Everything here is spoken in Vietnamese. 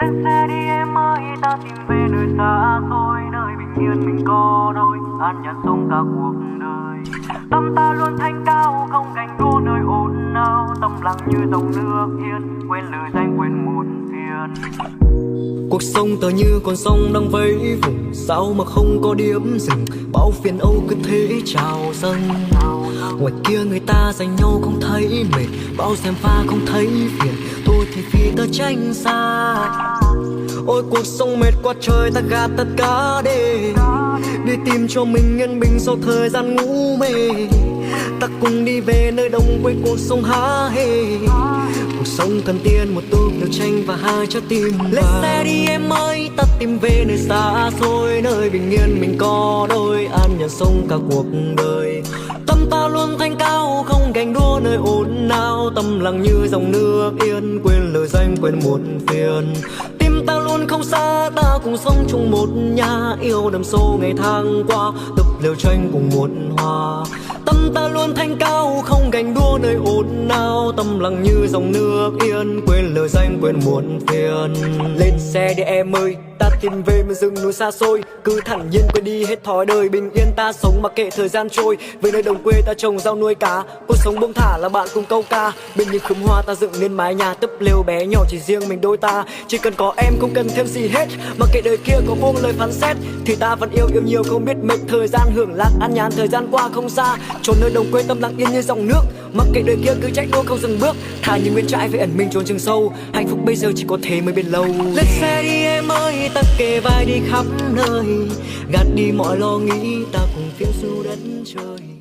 Lên xe đi em ơi, ta tìm về nơi xa xôi, nơi bình yên mình có đôi, an nhàn sống cả cuộc đời. Tâm ta luôn thanh cao, không ganh đua nơi ồn ào, tâm lặng như dòng nước yên, quên lời danh quên muộn phiền. Cuộc sống tựa như con sông đang vẫy vùng, sao mà không có điểm dừng, bao phiền âu cứ thế trào dâng. Ngoài kia người ta giành nhau không thấy mệt, bao xem pha không thấy phiền, tôi thì vì tớ tranh xa. Ôi cuộc sống mệt quá trời, ta gạt tất cả đi tìm cho mình yên bình sau thời gian ngủ mê. Ta cùng đi về nơi đông quê cuộc sống há hê. Cuộc sống cần tiền, một tô liều tranh và hai trái tim. Lên xe đi em ơi, ta tìm về nơi xa xôi, nơi bình yên mình có đôi, an nhàn sống cả cuộc đời. Tâm ta luôn thanh cao, không ganh đua nơi ồn ào, tâm lặng như dòng nước yên, quên lời danh quên muộn phiền. Tim ta luôn không xa, ta cùng sống chung một nhà, yêu đầm sâu ngày tháng qua, tập liều tranh cùng một hòa. Tâm ta luôn thanh cao, không ganh đua nơi ồn ào, tâm lặng như dòng nước yên, quên lời danh quên muộn phiền. Lên xe đi em ơi, ta tìm về miền rừng núi xa xôi, cứ thản nhiên quên đi hết thói đời, bình yên ta sống mặc kệ thời gian trôi. Về nơi đồng quê ta trồng rau nuôi cá, cuộc sống buông thả là bạn cùng câu ca. Bên những khóm hoa ta dựng nên mái nhà, túp lều bé nhỏ chỉ riêng mình đôi ta. Chỉ cần có em không cần thêm gì hết, mặc kệ đời kia có buông lời phán xét, thì ta vẫn yêu nhiều không biết mệt. Thời gian hưởng lạc an nhàn, thời gian qua không xa, trốn nơi đồng quê tâm lặng yên như dòng nước. Mặc kệ đời kia cứ chạy đua không dừng bước, thà những nguyên trại về ẩn mình trốn rừng sâu. Hạnh phúc bây giờ chỉ có thế mới bền lâu. Lên xe đi em ơi, ta kề vai đi khắp nơi, gạt đi mọi lo nghĩ, ta cùng phiêu du đất trời.